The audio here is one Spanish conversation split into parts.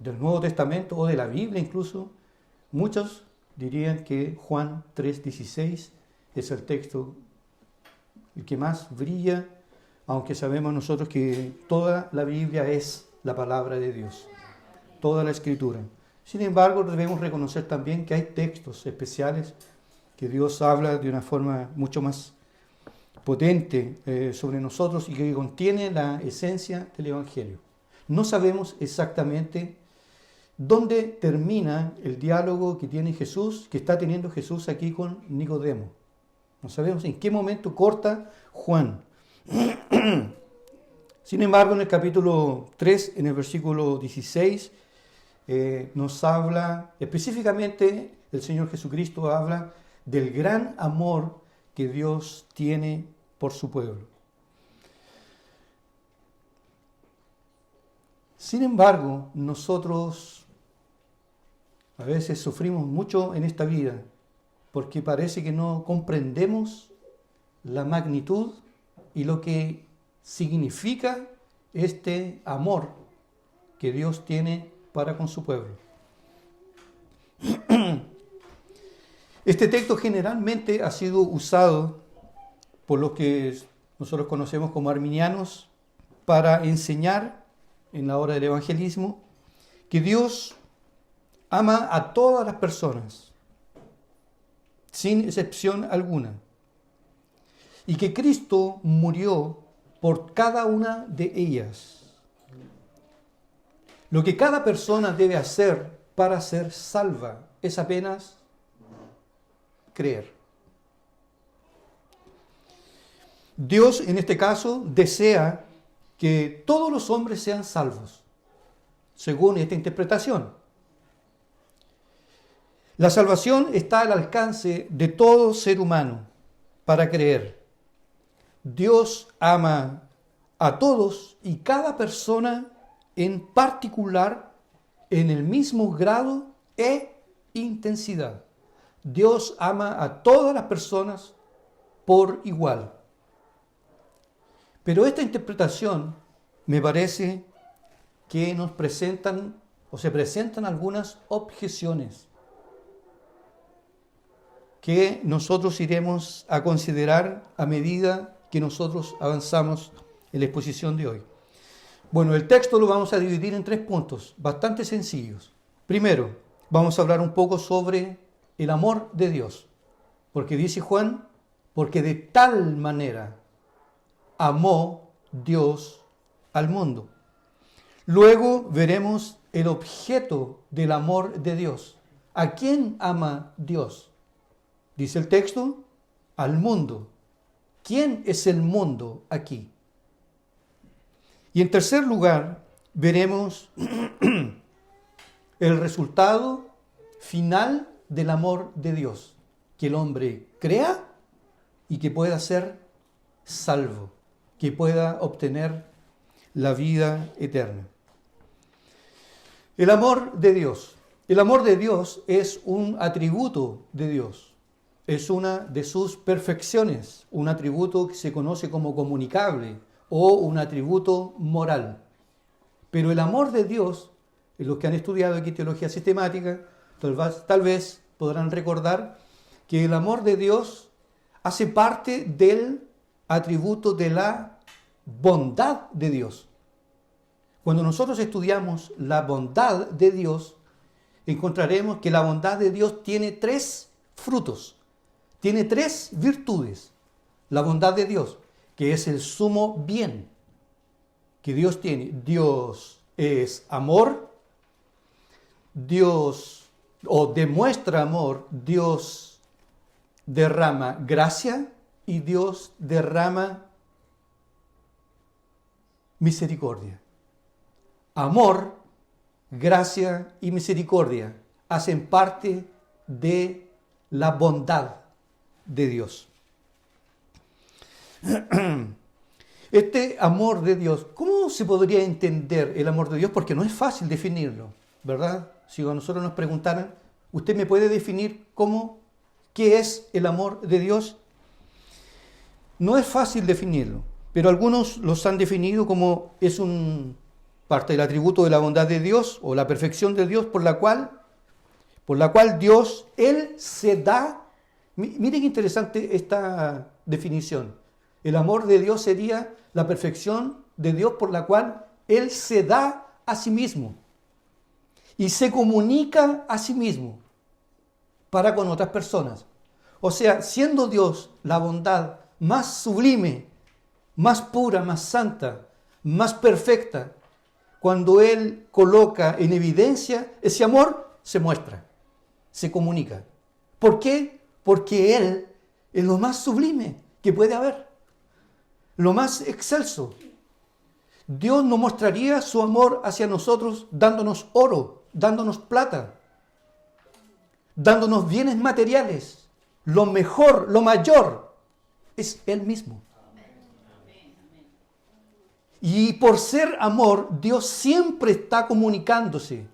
del Nuevo Testamento o de la Biblia incluso, muchos dirían que Juan 3:16 es el texto el que más brilla, aunque sabemos nosotros que toda la Biblia es la palabra de Dios, toda la Escritura. Sin embargo, debemos reconocer también que hay textos especiales que Dios habla de una forma mucho más potente sobre nosotros y que contiene la esencia del Evangelio. No sabemos exactamente dónde termina el diálogo que tiene Jesús, que está teniendo Jesús aquí con Nicodemo. No sabemos en qué momento corta Juan. Sin embargo, en el capítulo 3, en el versículo 16, nos habla, específicamente el Señor Jesucristo habla del gran amor que Dios tiene por su pueblo. Sin embargo, nosotros a veces sufrimos mucho en esta vida porque parece que no comprendemos la magnitud y lo que significa este amor que Dios tiene para con su pueblo. Este texto generalmente ha sido usado por los que nosotros conocemos como arminianos para enseñar en la hora del evangelismo que Dios ama a todas las personas, sin excepción alguna, y que Cristo murió por cada una de ellas. Lo que cada persona debe hacer para ser salva es apenas creer. Dios, en este caso, desea que todos los hombres sean salvos, según esta interpretación. La salvación está al alcance de todo ser humano para creer. Dios ama a todos y cada persona en particular en el mismo grado e intensidad. Dios ama a todas las personas por igual. Pero esta interpretación me parece que nos presentan o se presentan algunas objeciones que nosotros iremos a considerar a medida que nosotros avanzamos en la exposición de hoy. Bueno, el texto lo vamos a dividir en 3 puntos, bastante sencillos. Primero, vamos a hablar un poco sobre el amor de Dios, porque dice Juan, porque de tal manera amó Dios al mundo. Luego veremos el objeto del amor de Dios. ¿A quién ama Dios? Dice el texto, al mundo. ¿Quién es el mundo aquí? Y en tercer lugar, veremos el resultado final del amor de Dios, que el hombre crea y que pueda ser salvo, que pueda obtener la vida eterna. El amor de Dios. El amor de Dios es un atributo de Dios. Es una de sus perfecciones, un atributo que se conoce como comunicable o un atributo moral. Pero el amor de Dios, los que han estudiado aquí teología sistemática, tal vez podrán recordar que el amor de Dios hace parte del atributo de la bondad de Dios. Cuando nosotros estudiamos la bondad de Dios, encontraremos que la bondad de Dios tiene 3 frutos, tiene 3 virtudes. La bondad de Dios, que es el sumo bien que Dios tiene. Dios es amor, Dios demuestra amor, Dios derrama gracia y Dios derrama misericordia. Amor, gracia y misericordia hacen parte de la bondad de Dios. Este amor de Dios, ¿cómo se podría entender el amor de Dios? Porque no es fácil definirlo, ¿verdad? Si a nosotros nos preguntaran, ¿usted me puede definir qué es el amor de Dios? No es fácil definirlo, pero algunos los han definido como es un parte del atributo de la bondad de Dios o la perfección de Dios por la cual Dios, Él se da. Miren qué interesante esta definición. El amor de Dios sería la perfección de Dios por la cual Él se da a sí mismo y se comunica a sí mismo para con otras personas. O sea, siendo Dios la bondad más sublime, más pura, más santa, más perfecta, cuando Él coloca en evidencia ese amor, se muestra, se comunica. ¿Por qué? Porque Él es lo más sublime que puede haber, lo más excelso. Dios nos mostraría su amor hacia nosotros dándonos oro, dándonos plata, dándonos bienes materiales. Lo mejor, lo mayor, es Él mismo. Y por ser amor, Dios siempre está comunicándose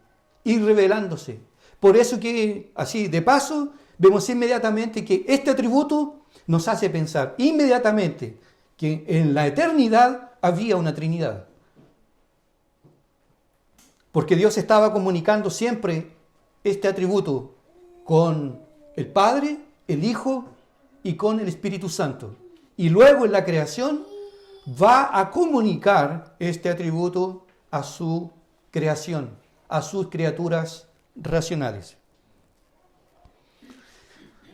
y revelándose. Por eso que, así de paso, vemos inmediatamente que este atributo nos hace pensar inmediatamente que en la eternidad había una Trinidad. Porque Dios estaba comunicando siempre este atributo con el Padre, el Hijo y con el Espíritu Santo. Y luego en la creación va a comunicar este atributo a su creación, a sus criaturas racionales.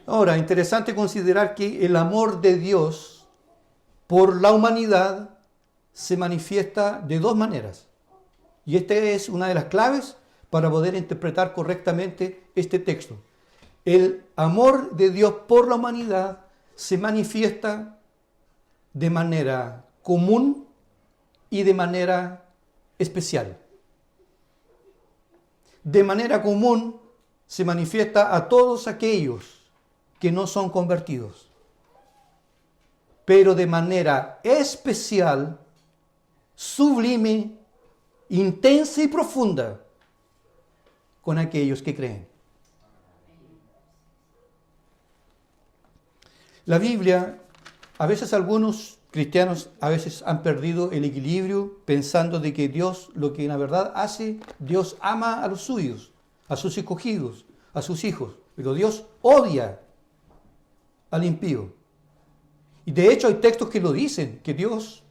Ahora, interesante considerar que el amor de Dios por la humanidad se manifiesta de dos maneras. Y esta es una de las claves para poder interpretar correctamente este texto. El amor de Dios por la humanidad se manifiesta de manera común y de manera especial. De manera común se manifiesta a todos aquellos que no son convertidos. Pero de manera especial, sublime, intensa y profunda, con aquellos que creen. La Biblia, a veces algunos cristianos han perdido el equilibrio pensando de que Dios, lo que en la verdad hace, Dios ama a los suyos, a sus escogidos, a sus hijos, pero Dios odia al impío. Y de hecho hay textos que lo dicen, que Dios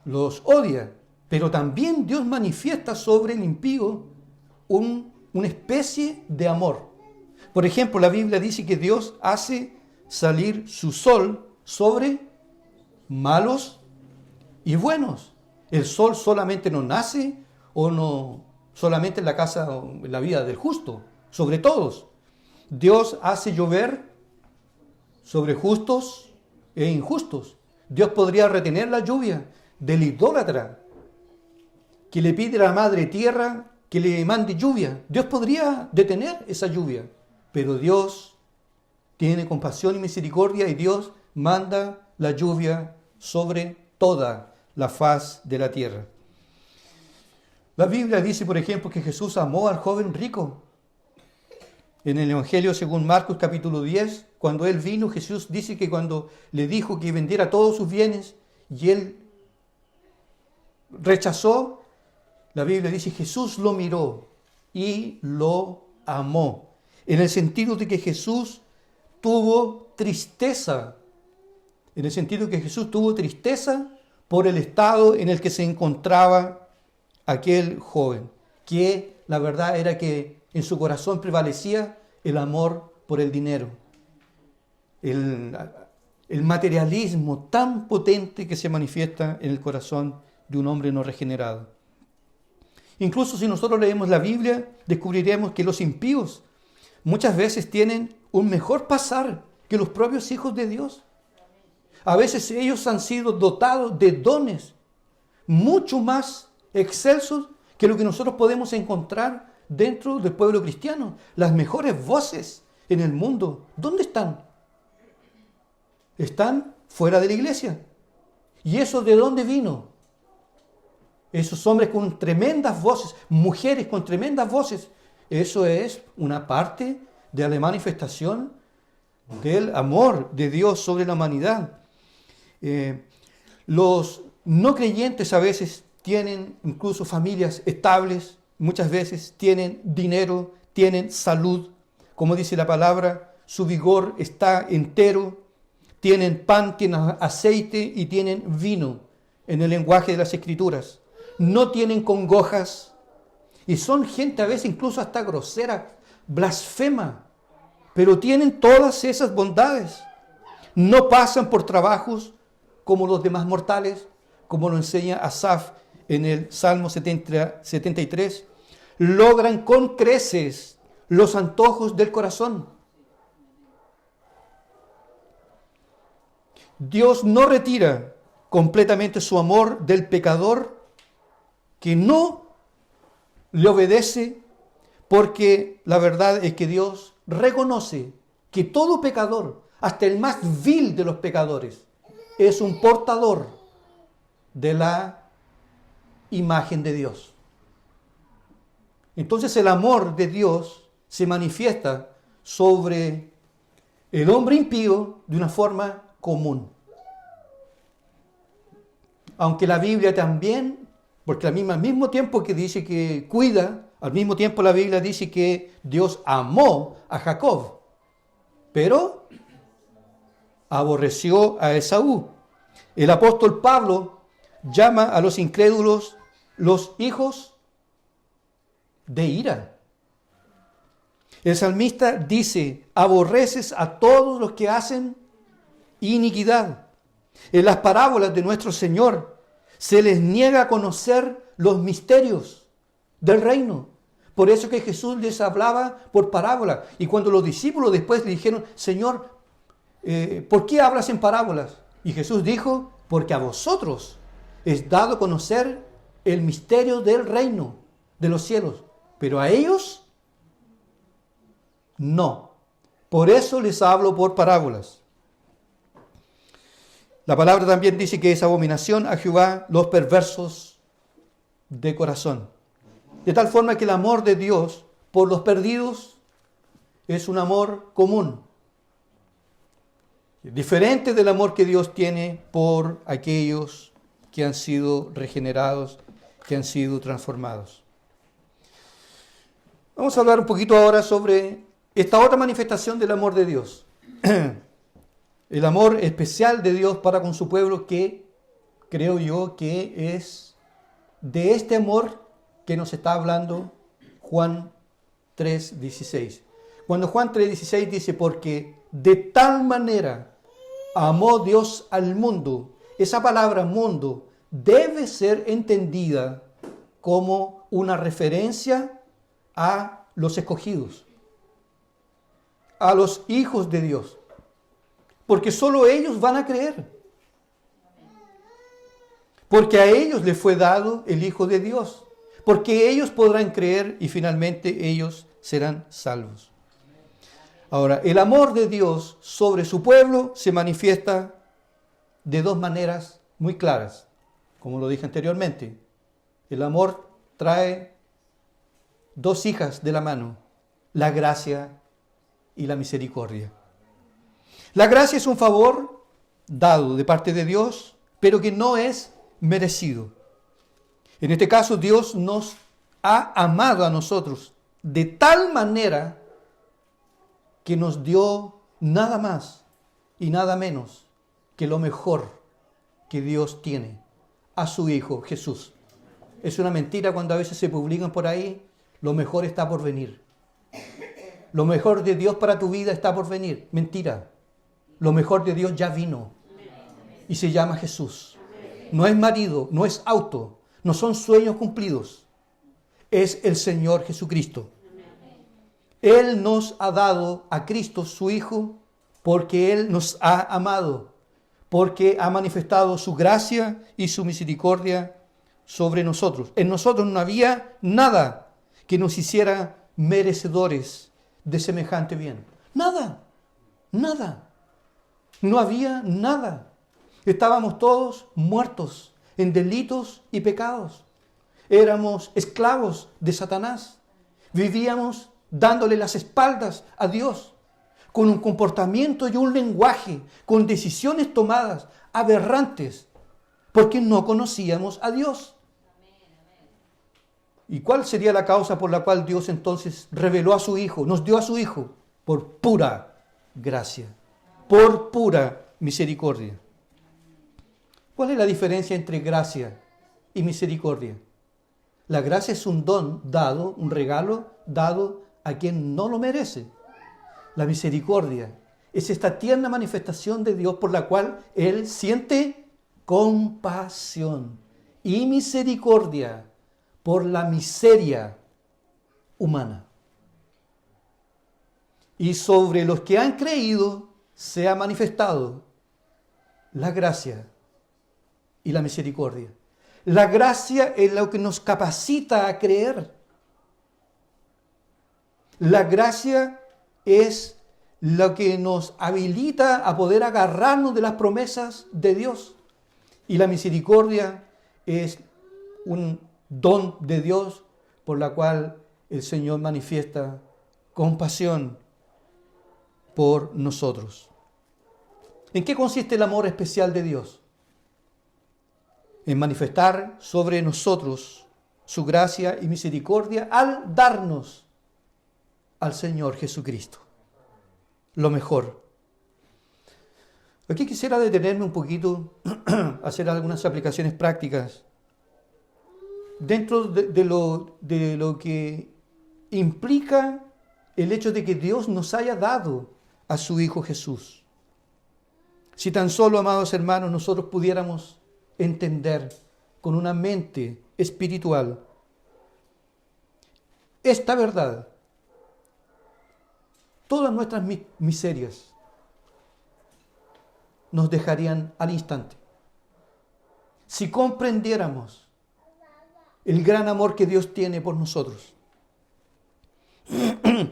los odia, pero también Dios manifiesta sobre el impío una especie de amor. Por ejemplo, la Biblia dice que Dios hace salir su sol sobre malos y buenos. El sol solamente no nace o no solamente en la casa o en la vida del justo, sobre todos. Dios hace llover sobre justos e injustos. Dios podría retener la lluvia del idólatra que le pide a la madre tierra que le mande lluvia. Dios podría detener esa lluvia, pero Dios tiene compasión y misericordia y Dios manda la lluvia sobre toda la faz de la tierra. La Biblia dice, por ejemplo, que Jesús amó al joven rico. En el Evangelio según Marcos capítulo 10, cuando él vino, Jesús dice que cuando le dijo que vendiera todos sus bienes y él rechazó, la Biblia dice, Jesús lo miró y lo amó. En el sentido de que Jesús tuvo tristeza. En el sentido de que Jesús tuvo tristeza por el estado en el que se encontraba aquel joven. Que la verdad era que en su corazón prevalecía el amor por el dinero. El materialismo tan potente que se manifiesta en el corazón de un hombre no regenerado. Incluso si nosotros leemos la Biblia, descubriremos que los impíos muchas veces tienen un mejor pasar que los propios hijos de Dios. A veces ellos han sido dotados de dones mucho más excelsos que lo que nosotros podemos encontrar dentro del pueblo cristiano. Las mejores voces en el mundo, ¿dónde están? Están fuera de la iglesia. ¿Y eso de dónde vino? Esos hombres con tremendas voces, mujeres con tremendas voces, eso es una parte de la manifestación del amor de Dios sobre la humanidad. Los no creyentes a veces tienen incluso familias estables, muchas veces tienen dinero, tienen salud, como dice la palabra, su vigor está entero, tienen pan, tienen aceite y tienen vino, en el lenguaje de las Escrituras. No tienen congojas y son gente a veces incluso hasta grosera, blasfema, pero tienen todas esas bondades. No pasan por trabajos como los demás mortales, como lo enseña Asaf en el Salmo 73. Logran con creces los antojos del corazón. Dios no retira completamente su amor del pecador que no le obedece, porque la verdad es que Dios reconoce que todo pecador, hasta el más vil de los pecadores, es un portador de la imagen de Dios. Entonces el amor de Dios se manifiesta sobre el hombre impío de una forma común. Aunque la Biblia también, porque al mismo tiempo que dice que cuida, al mismo tiempo la Biblia dice que Dios amó a Jacob, pero aborreció a Esaú. El apóstol Pablo llama a los incrédulos los hijos de ira. El salmista dice: aborreces a todos los que hacen iniquidad. En las parábolas de nuestro Señor se les niega a conocer los misterios del reino. Por eso que Jesús les hablaba por parábola. Y cuando los discípulos después le dijeron: Señor, ¿por qué hablas en parábolas? Y Jesús dijo: porque a vosotros es dado conocer el misterio del reino de los cielos, pero a ellos no. Por eso les hablo por parábolas. La palabra también dice que es abominación a Jehová los perversos de corazón. De tal forma que el amor de Dios por los perdidos es un amor común, diferente del amor que Dios tiene por aquellos que han sido regenerados, que han sido transformados. Vamos a hablar un poquito ahora sobre esta otra manifestación del amor de Dios. El amor especial de Dios para con su pueblo, que creo yo que es de este amor que nos está hablando Juan 3:16. Cuando Juan 3:16 dice: porque de tal manera amó Dios al mundo, esa palabra mundo debe ser entendida como una referencia a los escogidos, a los hijos de Dios, porque solo ellos van a creer, porque a ellos les fue dado el Hijo de Dios, porque ellos podrán creer y finalmente ellos serán salvos. Ahora, el amor de Dios sobre su pueblo se manifiesta de dos maneras muy claras. Como lo dije anteriormente, el amor trae dos hijas de la mano: la gracia y la misericordia. La gracia es un favor dado de parte de Dios, pero que no es merecido. En este caso, Dios nos ha amado a nosotros de tal manera que nos dio nada más y nada menos que lo mejor que Dios tiene, a su Hijo Jesús. Es una mentira cuando a veces se publican por ahí: lo mejor está por venir. Lo mejor de Dios para tu vida está por venir. Mentira. Lo mejor de Dios ya vino y se llama Jesús. No es marido, no es auto, no son sueños cumplidos. Es el Señor Jesucristo. Él nos ha dado a Cristo, su Hijo, porque Él nos ha amado, porque ha manifestado su gracia y su misericordia sobre nosotros. En nosotros no había nada que nos hiciera merecedores de semejante bien. Nada, nada. No había nada. Estábamos todos muertos en delitos y pecados. Éramos esclavos de Satanás. Vivíamos dándole las espaldas a Dios, con un comportamiento y un lenguaje, con decisiones tomadas aberrantes, porque no conocíamos a Dios. ¿Y cuál sería la causa por la cual Dios entonces reveló a su Hijo, nos dio a su Hijo? Por pura gracia, por pura misericordia. ¿Cuál es la diferencia entre gracia y misericordia? La gracia es un don dado, un regalo dado a quien no lo merece. La misericordia es esta tierna manifestación de Dios por la cual Él siente compasión y misericordia por la miseria humana. Y sobre los que han creído se ha manifestado la gracia y la misericordia. La gracia es lo que nos capacita a creer. La gracia es lo que nos habilita a poder agarrarnos de las promesas de Dios. Y la misericordia es un don de Dios por la cual el Señor manifiesta compasión por nosotros. ¿En qué consiste el amor especial de Dios? En manifestar sobre nosotros su gracia y misericordia al darnos al Señor Jesucristo, lo mejor. Aquí quisiera detenerme un poquito, hacer algunas aplicaciones prácticas dentro de lo que implica el hecho de que Dios nos haya dado a su Hijo Jesús. Si tan solo, amados hermanos, nosotros pudiéramos entender con una mente espiritual esta verdad, todas nuestras miserias nos dejarían al instante. Si comprendiéramos el gran amor que Dios tiene por nosotros.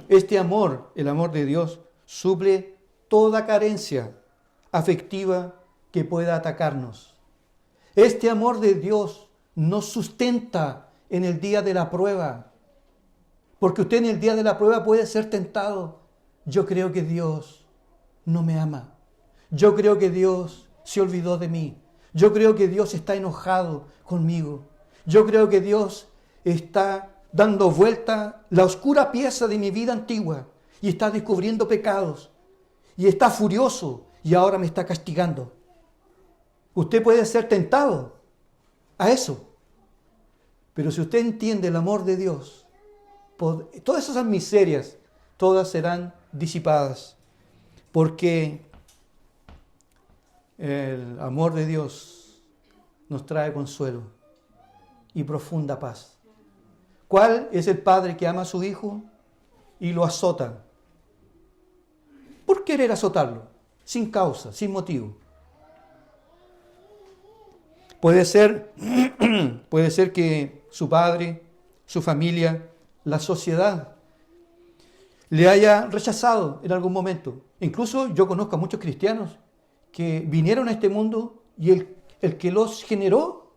Este amor, el amor de Dios, suple toda carencia afectiva que pueda atacarnos. Este amor de Dios nos sustenta en el día de la prueba. Porque usted en el día de la prueba puede ser tentado. Yo creo que Dios no me ama. Yo creo que Dios se olvidó de mí. Yo creo que Dios está enojado conmigo. Yo creo que Dios está dando vuelta la oscura pieza de mi vida antigua y está descubriendo pecados y está furioso y ahora me está castigando. Usted puede ser tentado a eso, pero si usted entiende el amor de Dios, todas esas miserias, todas serán disipadas, porque el amor de Dios nos trae consuelo y profunda paz. ¿Cuál es el padre que ama a su hijo y lo azota? ¿Por querer azotarlo? Sin causa, sin motivo. Puede ser que su padre, su familia, la sociedad le haya rechazado en algún momento. Incluso yo conozco a muchos cristianos que vinieron a este mundo y el que los generó,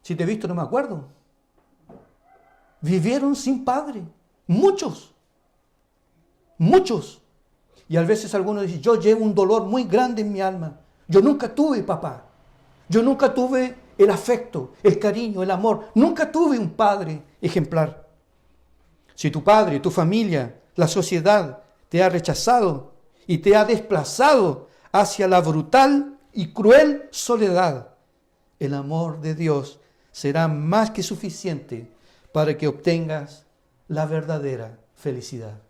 si te he visto no me acuerdo, vivieron sin padre. Muchos. Y a veces algunos dicen, yo llevo un dolor muy grande en mi alma. Yo nunca tuve papá. Yo nunca tuve el afecto, el cariño, el amor. Nunca tuve un padre ejemplar. Si tu padre, tu familia, la sociedad te ha rechazado y te ha desplazado hacia la brutal y cruel soledad, el amor de Dios será más que suficiente para que obtengas la verdadera felicidad.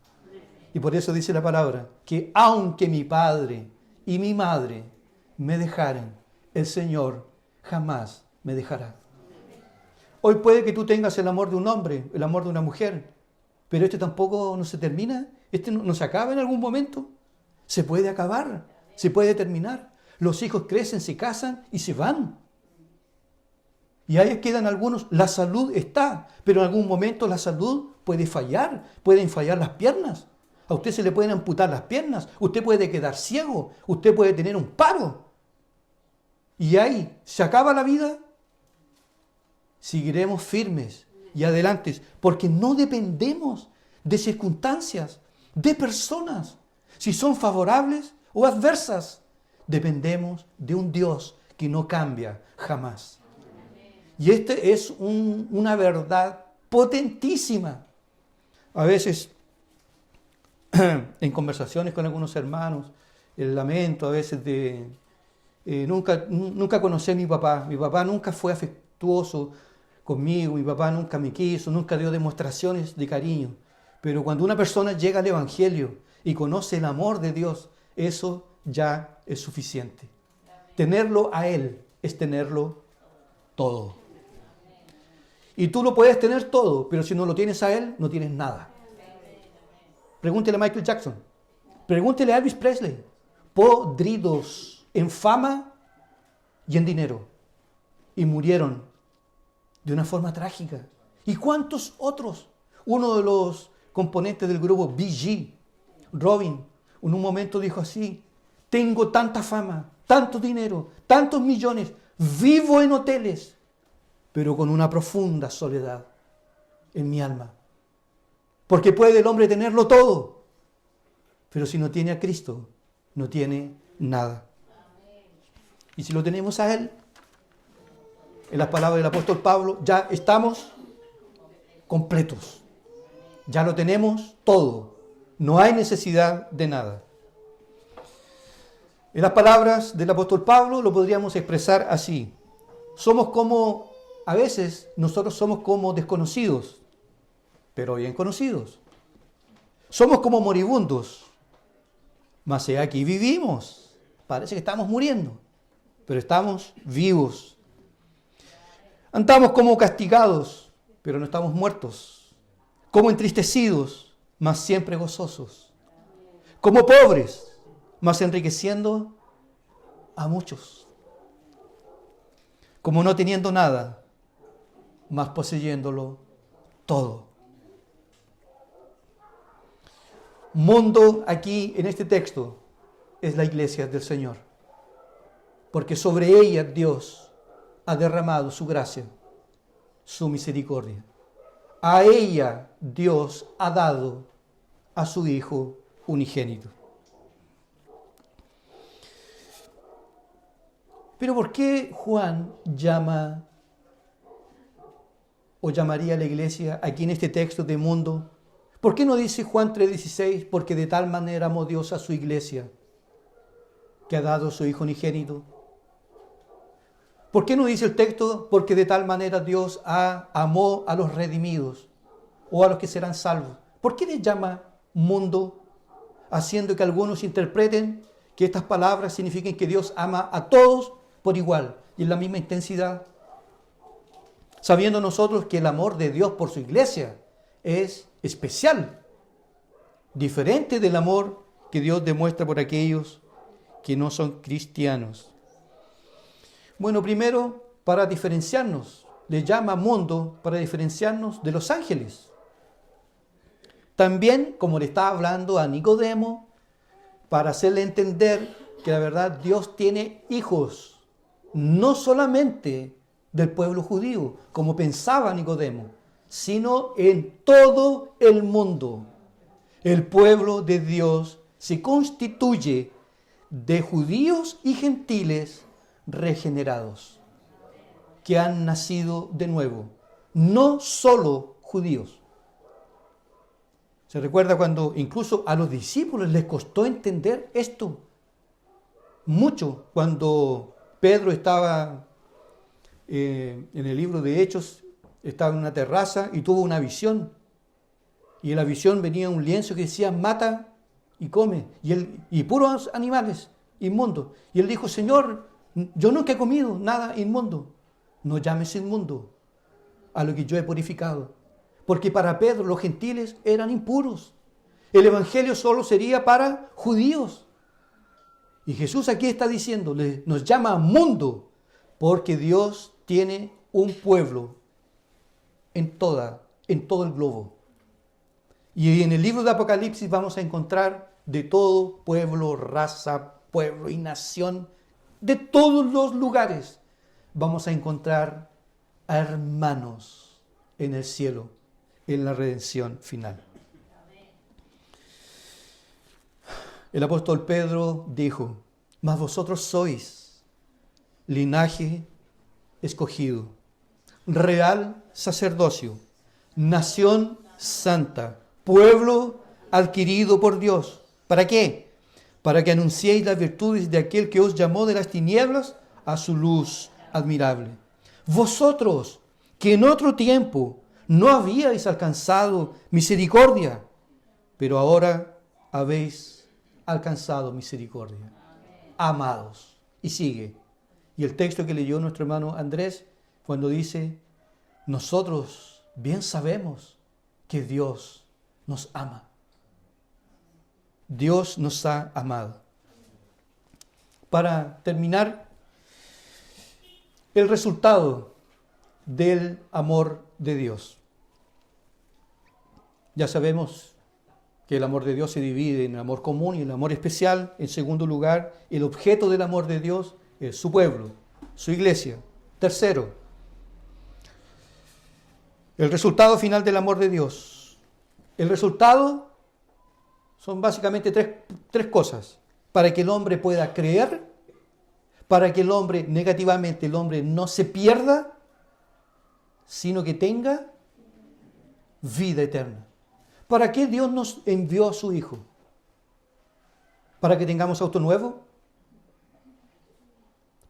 Y por eso dice la palabra, que aunque mi padre y mi madre me dejaren, el Señor jamás me dejará. Hoy puede que tú tengas el amor de un hombre, el amor de una mujer, pero este tampoco no se termina, este no se acaba en algún momento. Se puede acabar, se puede terminar. Los hijos crecen, se casan y se van. Y ahí quedan algunos. La salud está, pero en algún momento la salud puede fallar, pueden fallar las piernas. A usted se le pueden amputar las piernas, usted puede quedar ciego, usted puede tener un paro. Y ahí se acaba la vida. Seguiremos firmes y adelante, porque no dependemos de circunstancias, de personas, si son favorables o adversas. Dependemos de un Dios que no cambia jamás. Y este es una verdad potentísima. A veces, en conversaciones con algunos hermanos, el lamento a veces de... nunca conocí a mi papá. Mi papá nunca fue afectuoso conmigo. Mi papá nunca me quiso, nunca dio demostraciones de cariño. Pero cuando una persona llega al Evangelio y conoce el amor de Dios, eso ya es suficiente. Tenerlo a Él es tenerlo todo. Y tú lo puedes tener todo, pero si no lo tienes a Él, no tienes nada. Pregúntele a Michael Jackson. Pregúntele a Elvis Presley. Podridos en fama y en dinero. Y murieron de una forma trágica. ¿Y cuántos otros? Uno de los componentes del grupo Bee Gees, Robin, en un momento dijo así: tengo tanta fama, tanto dinero, tantos millones, vivo en hoteles, pero con una profunda soledad en mi alma. Porque puede el hombre tenerlo todo, pero si no tiene a Cristo, no tiene nada. Y si lo tenemos a Él, en las palabras del apóstol Pablo, ya estamos completos. Ya lo tenemos todo. No hay necesidad de nada. En las palabras del apóstol Pablo lo podríamos expresar así. A veces nosotros somos como desconocidos, pero bien conocidos. Somos como moribundos, mas aquí vivimos. Parece que estamos muriendo, pero estamos vivos. Andamos como castigados, pero no estamos muertos. Como entristecidos, mas siempre gozosos. Como pobres, mas enriqueciendo a muchos. Como no teniendo nada, mas poseyéndolo todo. Mundo aquí en este texto es la iglesia del Señor, porque sobre ella Dios ha derramado su gracia, su misericordia. A ella Dios ha dado a su Hijo unigénito. Pero ¿por qué Juan llamaría a la iglesia aquí en este texto de mundo? ¿Por qué no dice Juan 3:16? Porque de tal manera amó Dios a su iglesia, que ha dado a su Hijo unigénito. ¿Por qué no dice el texto? Porque de tal manera Dios amó a los redimidos o a los que serán salvos. ¿Por qué les llama mundo? Haciendo que algunos interpreten que estas palabras signifiquen que Dios ama a todos por igual y en la misma intensidad. Sabiendo nosotros que el amor de Dios por su iglesia es especial, diferente del amor que Dios demuestra por aquellos que no son cristianos. Bueno, primero, para diferenciarnos, le llama mundo para diferenciarnos de los ángeles. También, como le estaba hablando a Nicodemo, para hacerle entender que la verdad Dios tiene hijos, no solamente del pueblo judío, como pensaba Nicodemo, sino en todo el mundo. El pueblo de Dios se constituye de judíos y gentiles regenerados, que han nacido de nuevo, no solo judíos. Se recuerda cuando incluso a los discípulos les costó entender esto mucho, cuando Pedro estaba en el libro de Hechos, estaba en una terraza y tuvo una visión, y en la visión venía un lienzo que decía mata y come, y puros animales inmundos, y él dijo: Señor, yo nunca he comido nada inmundo. No llames inmundo a lo que yo he purificado. Porque para Pedro los gentiles eran impuros. El evangelio solo sería para judíos. Y Jesús aquí está diciéndole, nos llama mundo, porque Dios tiene un pueblo en todo el globo. Y en el libro de Apocalipsis vamos a encontrar de todo pueblo, raza, pueblo y nación. De todos los lugares vamos a encontrar a hermanos en el cielo, en la redención final. El apóstol Pedro dijo: mas vosotros sois linaje escogido, real sacerdocio, nación santa, pueblo adquirido por Dios. ¿Para qué? Para que anunciéis las virtudes de aquel que os llamó de las tinieblas a su luz admirable. Vosotros, que en otro tiempo no habíais alcanzado misericordia, pero ahora habéis alcanzado misericordia. Amados. Y sigue. Y el texto que leyó nuestro hermano Andrés, cuando dice, nosotros bien sabemos que Dios nos ama. Dios nos ha amado. Para terminar, el resultado del amor de Dios. Ya sabemos que el amor de Dios se divide en el amor común y el amor especial. En segundo lugar, el objeto del amor de Dios es su pueblo, su iglesia. Tercero, el resultado final del amor de Dios. El resultado son básicamente tres cosas. Para que el hombre pueda creer, para que el hombre, negativamente, el hombre no se pierda, sino que tenga vida eterna. ¿Para qué Dios nos envió a su Hijo? ¿Para que tengamos auto nuevo?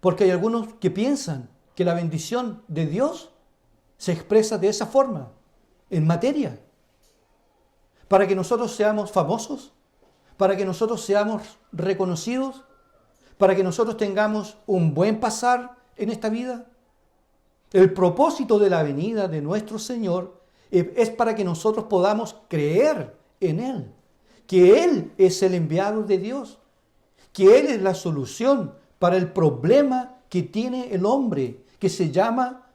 Porque hay algunos que piensan que la bendición de Dios se expresa de esa forma, en materia. Para que nosotros seamos famosos, para que nosotros seamos reconocidos, para que nosotros tengamos un buen pasar en esta vida. El propósito de la venida de nuestro Señor es para que nosotros podamos creer en Él, que Él es el enviado de Dios, que Él es la solución para el problema que tiene el hombre, que se llama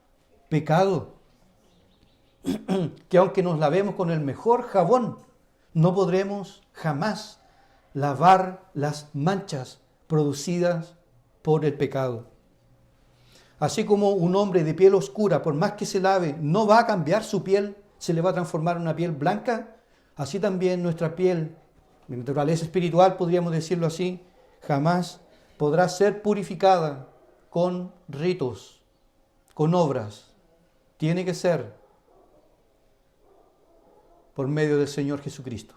pecado. Que aunque nos lavemos con el mejor jabón, no podremos jamás lavar las manchas producidas por el pecado. Así como un hombre de piel oscura, por más que se lave, no va a cambiar su piel, se le va a transformar en una piel blanca, así también nuestra piel, de naturaleza espiritual, podríamos decirlo así, jamás podrá ser purificada con ritos, con obras. Tiene que ser por medio del Señor Jesucristo.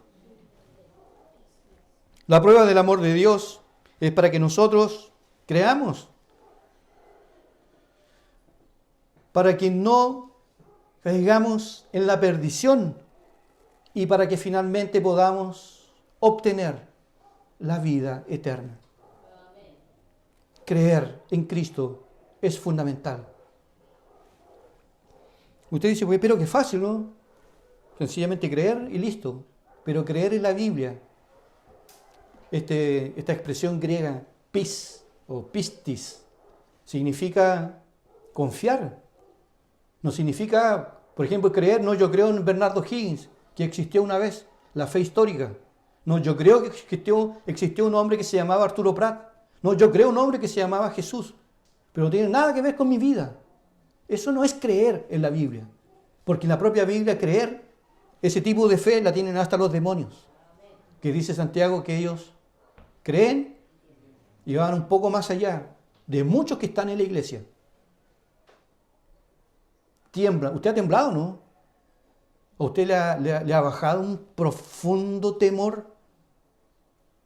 La prueba del amor de Dios es para que nosotros creamos, para que no caigamos en la perdición y para que finalmente podamos obtener la vida eterna. Creer en Cristo es fundamental. Usted dice, pues, pero qué fácil, ¿no? Sencillamente creer y listo. Pero creer en la Biblia, esta expresión griega, pis o pistis, significa confiar. No significa, por ejemplo, creer, no, yo creo en Bernardo Higgins, que existió una vez, la fe histórica. No, yo creo que existió un hombre que se llamaba Arturo Prat. No, yo creo un hombre que se llamaba Jesús. Pero no tiene nada que ver con mi vida. Eso no es creer en la Biblia. Porque en la propia Biblia creer, ese tipo de fe la tienen hasta los demonios. Que dice Santiago que ellos creen y van un poco más allá de muchos que están en la iglesia. Tiembla. ¿Usted ha temblado, no? ¿A usted le ha bajado un profundo temor?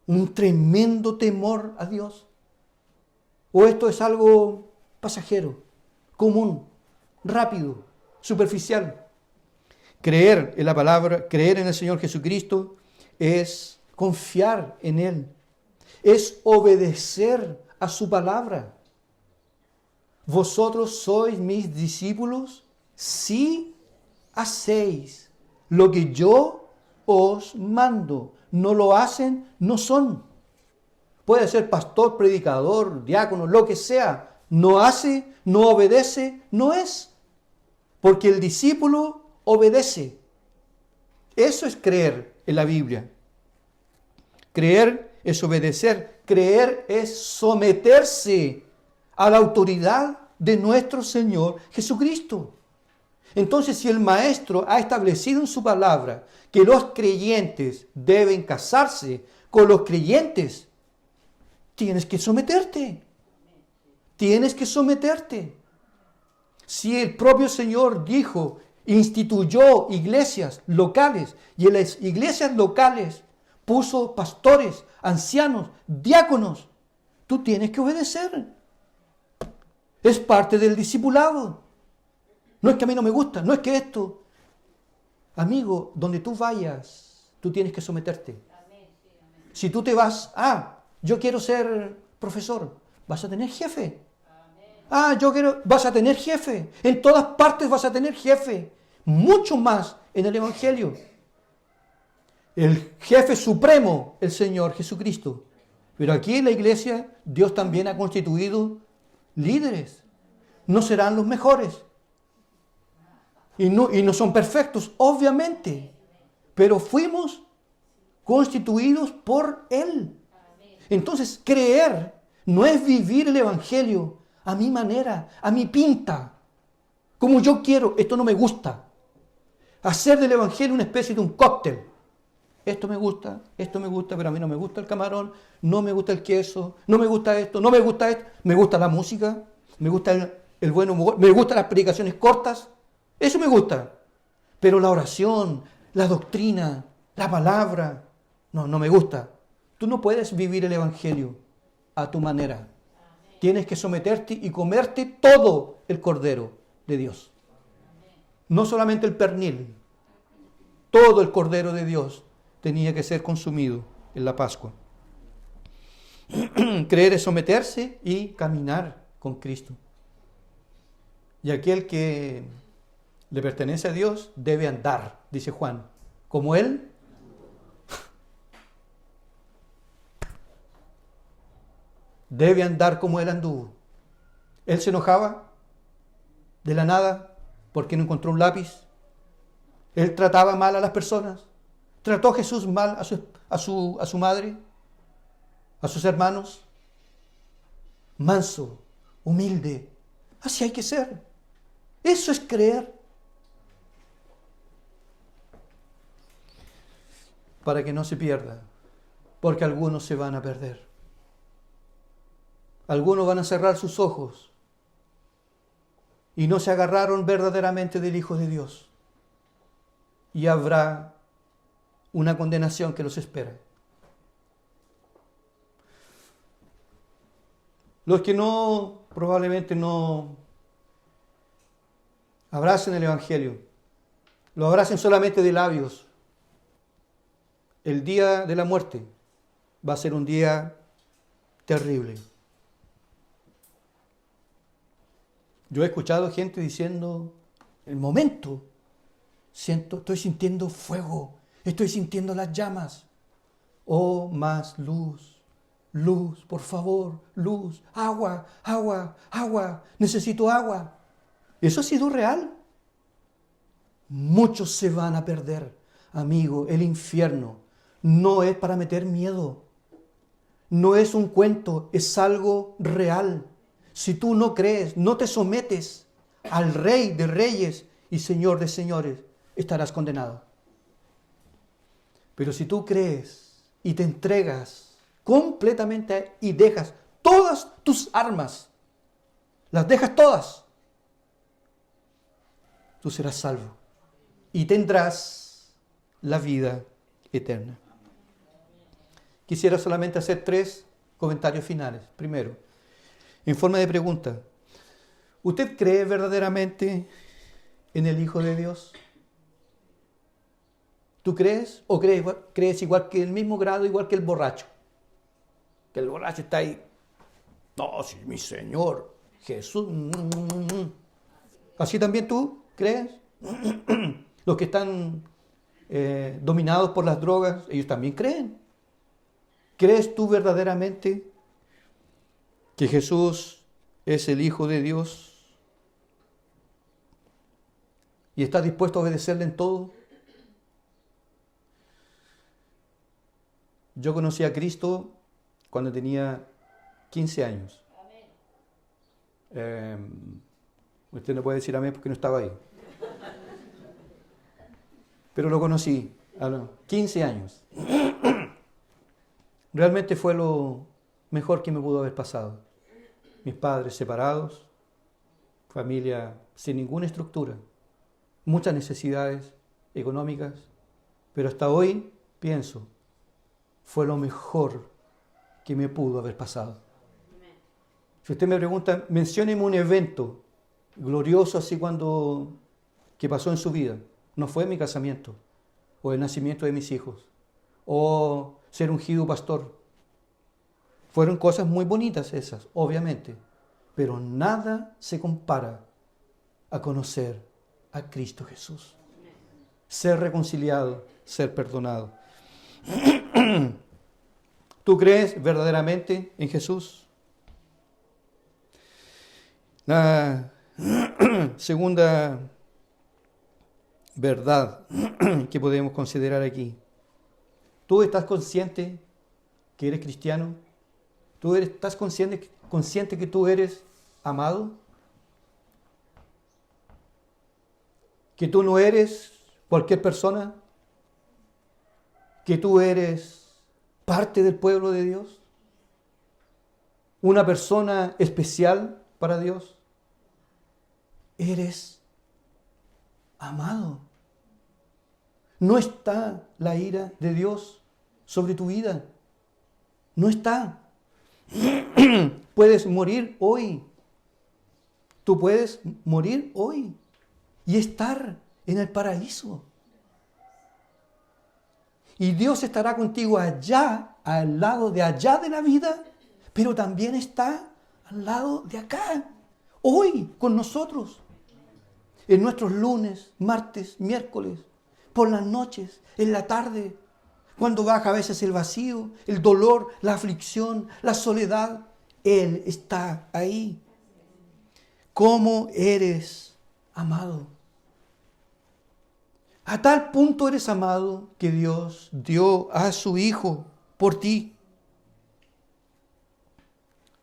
¿Un tremendo temor a Dios? ¿O esto es algo pasajero, común, rápido, superficial? Creer en la palabra, creer en el Señor Jesucristo es confiar en Él, es obedecer a su palabra. ¿Vosotros sois mis discípulos? Si hacéis lo que yo os mando. No lo hacen, no son. Puede ser pastor, predicador, diácono, lo que sea. No hace, no obedece, no es. Porque el discípulo obedece. Eso es creer en la Biblia. Creer es obedecer. Creer es someterse a la autoridad de nuestro Señor Jesucristo. Entonces, si el Maestro ha establecido en su palabra que los creyentes deben casarse con los creyentes, tienes que someterte. Tienes que someterte. Si el propio Señor dijo, instituyó iglesias locales, y en las iglesias locales puso pastores, ancianos, diáconos, tú tienes que obedecer. Es parte del discipulado. No es que a mí no me gusta, no es que esto. Amigo, donde tú vayas, tú tienes que someterte. Si tú te vas, yo quiero ser profesor, vas a tener jefe. Vas a tener jefe. En todas partes vas a tener jefe. Mucho más en el Evangelio. El jefe supremo, el Señor Jesucristo. Pero aquí en la iglesia, Dios también ha constituido líderes. No serán los mejores. Y no son perfectos, obviamente. Pero fuimos constituidos por Él. Entonces, creer no es vivir el Evangelio a mi manera, a mi pinta, como yo quiero. Esto no me gusta. Hacer del Evangelio una especie de un cóctel. Esto me gusta, pero a mí no me gusta el camarón, no me gusta el queso, no me gusta esto, no me gusta esto. Me gusta la música, me gusta el buen humor, me gustan las predicaciones cortas. Eso me gusta. Pero la oración, la doctrina, la palabra, no me gusta. Tú no puedes vivir el Evangelio a tu manera. Tienes que someterte y comerte todo el cordero de Dios. No solamente el pernil. Todo el cordero de Dios tenía que ser consumido en la Pascua. Creer es someterse y caminar con Cristo. Y aquel que le pertenece a Dios debe andar, dice Juan, como Él. Debe andar como Él anduvo. Él se enojaba de la nada porque no encontró un lápiz. Él trataba mal a las personas. ¿Trató Jesús mal a su madre? ¿A sus hermanos? Manso, humilde. Así hay que ser. Eso es creer. Para que no se pierda. Porque algunos se van a perder. Algunos van a cerrar sus ojos y no se agarraron verdaderamente del Hijo de Dios. Y habrá una condenación que los espera. Los que probablemente no abracen el Evangelio, lo abracen solamente de labios. El día de la muerte va a ser un día terrible. Yo he escuchado gente diciendo, el momento, estoy sintiendo fuego, estoy sintiendo las llamas. Oh, más luz, luz, por favor, luz, agua, agua, agua, necesito agua. ¿Eso ha sido real? Muchos se van a perder, amigo. El infierno no es para meter miedo, no es un cuento, es algo real. Si tú no crees, no te sometes al Rey de Reyes y Señor de Señores, estarás condenado. Pero si tú crees y te entregas completamente y dejas todas tus armas, las dejas todas, tú serás salvo y tendrás la vida eterna. Quisiera solamente hacer 3 comentarios finales. Primero, en forma de pregunta, ¿usted cree verdaderamente en el Hijo de Dios? ¿Tú crees o crees igual que el mismo grado, igual que el borracho? Que el borracho está ahí. No, sí, mi Señor, Jesús. ¿Así también tú crees? Los que están dominados por las drogas, ellos también creen. ¿Crees tú verdaderamente que Jesús es el Hijo de Dios y estás dispuesto a obedecerle en todo? Yo conocí a Cristo cuando tenía 15 años. Usted no puede decir amén porque no estaba ahí. Pero lo conocí a los 15 años. Realmente fue lo mejor que me pudo haber pasado. Mis padres separados, familia sin ninguna estructura, muchas necesidades económicas, pero hasta hoy pienso, fue lo mejor que me pudo haber pasado. Si usted me pregunta, mencióneme un evento glorioso así que pasó en su vida. No fue mi casamiento, o el nacimiento de mis hijos, o ser ungido pastor. Fueron cosas muy bonitas esas, obviamente, pero nada se compara a conocer a Cristo Jesús. Ser reconciliado, ser perdonado. ¿Tú crees verdaderamente en Jesús? La segunda verdad que podemos considerar aquí. ¿Tú estás consciente que eres cristiano? ¿Estás consciente que tú eres amado? ¿Que tú no eres cualquier persona? ¿Que tú eres parte del pueblo de Dios? ¿Una persona especial para Dios? Eres amado. No está la ira de Dios sobre tu vida. No está. Puedes morir hoy. Tú puedes morir hoy y estar en el paraíso. Y Dios estará contigo allá, al lado de allá de la vida, pero también está al lado de acá, hoy, con nosotros. En nuestros lunes, martes, miércoles, por las noches, en la tarde, cuando baja a veces el vacío, el dolor, la aflicción, la soledad, Él está ahí. ¿Cómo eres amado? A tal punto eres amado que Dios dio a su Hijo por ti,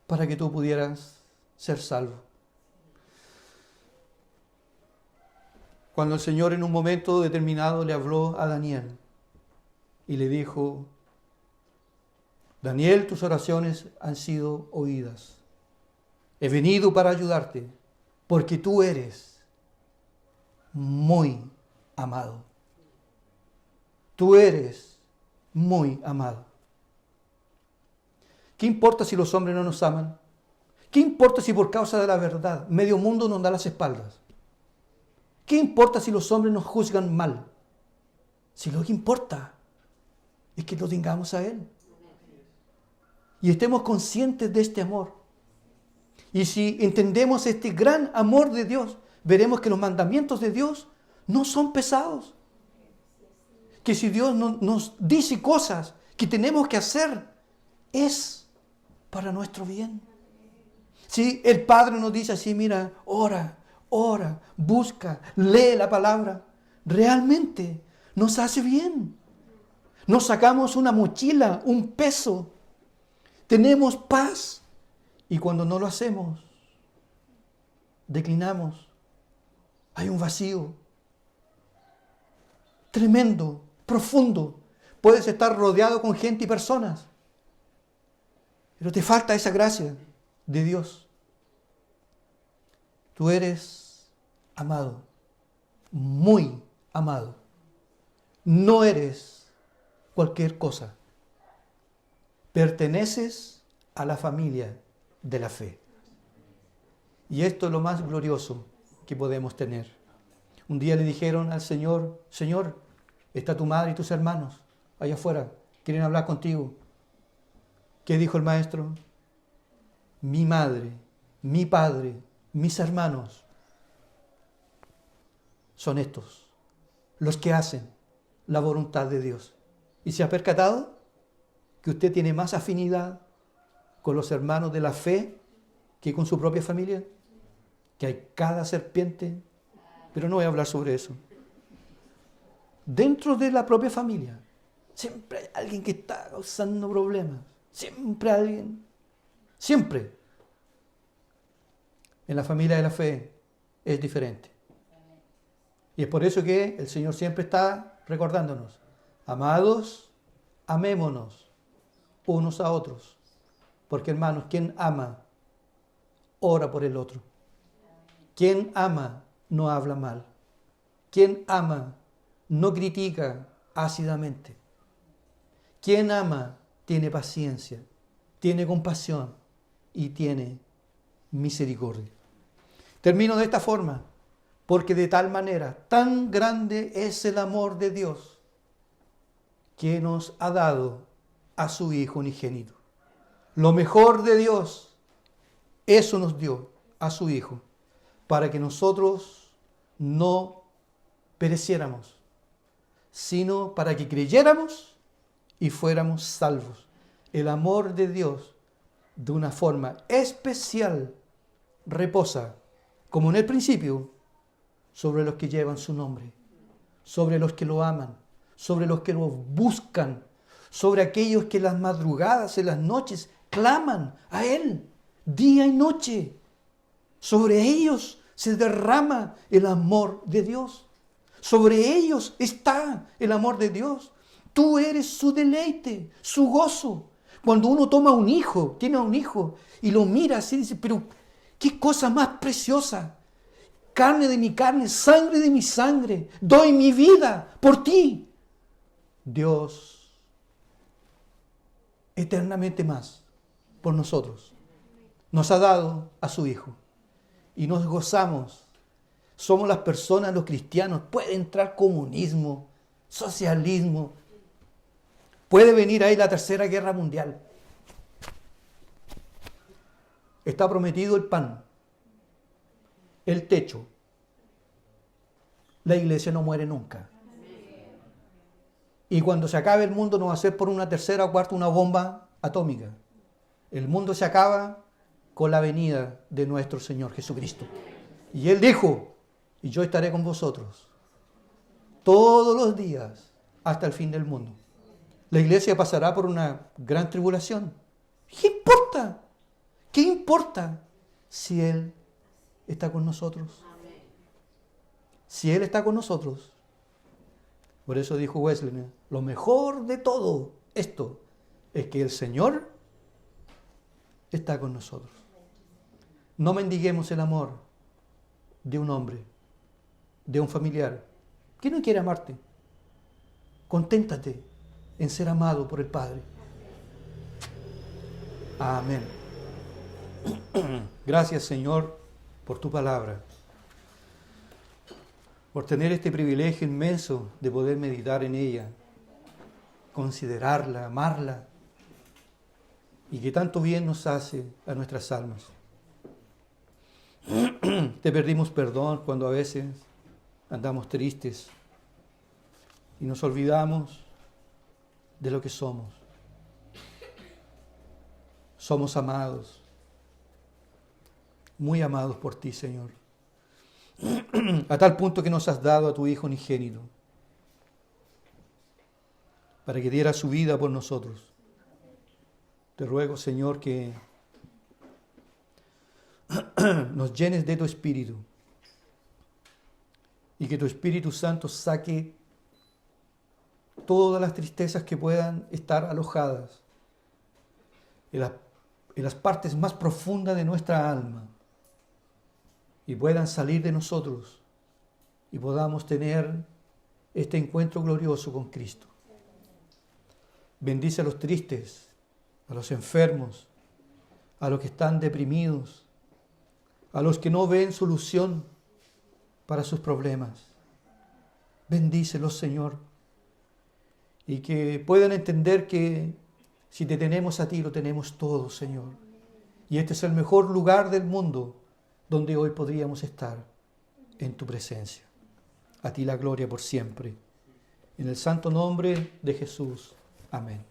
para que tú pudieras ser salvo. Cuando el Señor en un momento determinado le habló a Daniel y le dijo, Daniel, tus oraciones han sido oídas. He venido para ayudarte porque tú eres muy amado. Tú eres muy amado. ¿Qué importa si los hombres no nos aman? ¿Qué importa si por causa de la verdad medio mundo nos da las espaldas? ¿Qué importa si los hombres nos juzgan mal? Si lo que importa es que lo tengamos a Él. Y estemos conscientes de este amor. Y si entendemos este gran amor de Dios, veremos que los mandamientos de Dios no son pesados. Que si Dios nos dice cosas que tenemos que hacer, es para nuestro bien. Si el Padre nos dice así, mira, ora, busca, lee la palabra, realmente nos hace bien. Nos sacamos una mochila, un peso, tenemos paz. Y cuando no lo hacemos, declinamos. Hay un vacío tremendo, profundo. Puedes estar rodeado con gente y personas, pero te falta esa gracia de Dios. Tú eres amado, muy amado. No eres cualquier cosa. Perteneces a la familia de la fe. Y esto es lo más glorioso que podemos tener. Un día le dijeron al Señor, Señor, está tu madre y tus hermanos allá afuera, quieren hablar contigo. ¿Qué dijo el maestro? Mi madre, mi padre, mis hermanos son estos, los que hacen la voluntad de Dios. ¿Y se ha percatado que usted tiene más afinidad con los hermanos de la fe que con su propia familia? Que hay cada serpiente, pero no voy a hablar sobre eso. Dentro de la propia familia, siempre hay alguien que está causando problemas. Siempre alguien. Siempre. En la familia de la fe es diferente. Y es por eso que el Señor siempre está recordándonos, amados, amémonos unos a otros. Porque hermanos, quien ama, ora por el otro. Quien ama, no habla mal. Quien ama no critica ácidamente. Quien ama tiene paciencia, tiene compasión y tiene misericordia. Termino de esta forma, porque de tal manera, tan grande es el amor de Dios, que nos ha dado a su Hijo unigénito. Lo mejor de Dios, eso nos dio a su Hijo, para que nosotros no pereciéramos, sino para que creyéramos y fuéramos salvos. El amor de Dios, de una forma especial, reposa, como en el principio, sobre los que llevan su nombre, sobre los que lo aman, sobre los que lo buscan, sobre aquellos que en las madrugadas, en las noches, claman a Él, día y noche. Sobre ellos se derrama el amor de Dios. Sobre ellos está el amor de Dios. Tú eres su deleite, su gozo. Cuando uno toma un hijo, tiene un hijo, y lo mira así y dice, pero qué cosa más preciosa. Carne de mi carne, sangre de mi sangre. Doy mi vida por ti. Dios, eternamente más por nosotros, nos ha dado a su Hijo. Y nos gozamos. Somos las personas, los cristianos. Puede entrar comunismo, socialismo. Puede venir ahí la Tercera Guerra Mundial. Está prometido el pan, el techo. La iglesia no muere nunca. Y cuando se acabe el mundo no va a ser por una tercera o cuarta, una bomba atómica. El mundo se acaba con la venida de nuestro Señor Jesucristo. Y Él dijo, y yo estaré con vosotros todos los días hasta el fin del mundo. La iglesia pasará por una gran tribulación. ¿Qué importa? ¿Qué importa si Él está con nosotros? Si Él está con nosotros. Por eso dijo Wesley, lo mejor de todo esto es que el Señor está con nosotros. No mendiguemos el amor de un hombre, de un familiar, que no quiere amarte. Conténtate en ser amado por el Padre. Amén. Gracias, Señor, por tu palabra, por tener este privilegio inmenso de poder meditar en ella, considerarla, amarla, y que tanto bien nos hace a nuestras almas. Te pedimos perdón cuando a veces andamos tristes y nos olvidamos de lo que somos. Somos amados, muy amados por ti, Señor. A tal punto que nos has dado a tu Hijo unigénito para que diera su vida por nosotros. Te ruego, Señor, que nos llenes de tu Espíritu y que tu Espíritu Santo saque todas las tristezas que puedan estar alojadas en las partes más profundas de nuestra alma y puedan salir de nosotros y podamos tener este encuentro glorioso con Cristo. Bendice a los tristes, a los enfermos, a los que están deprimidos, a los que no ven solución para sus problemas. Bendícelos, Señor, y que puedan entender que si te tenemos a ti, lo tenemos todo, Señor. Y este es el mejor lugar del mundo donde hoy podríamos estar, en tu presencia. A ti la gloria por siempre. En el santo nombre de Jesús. Amén.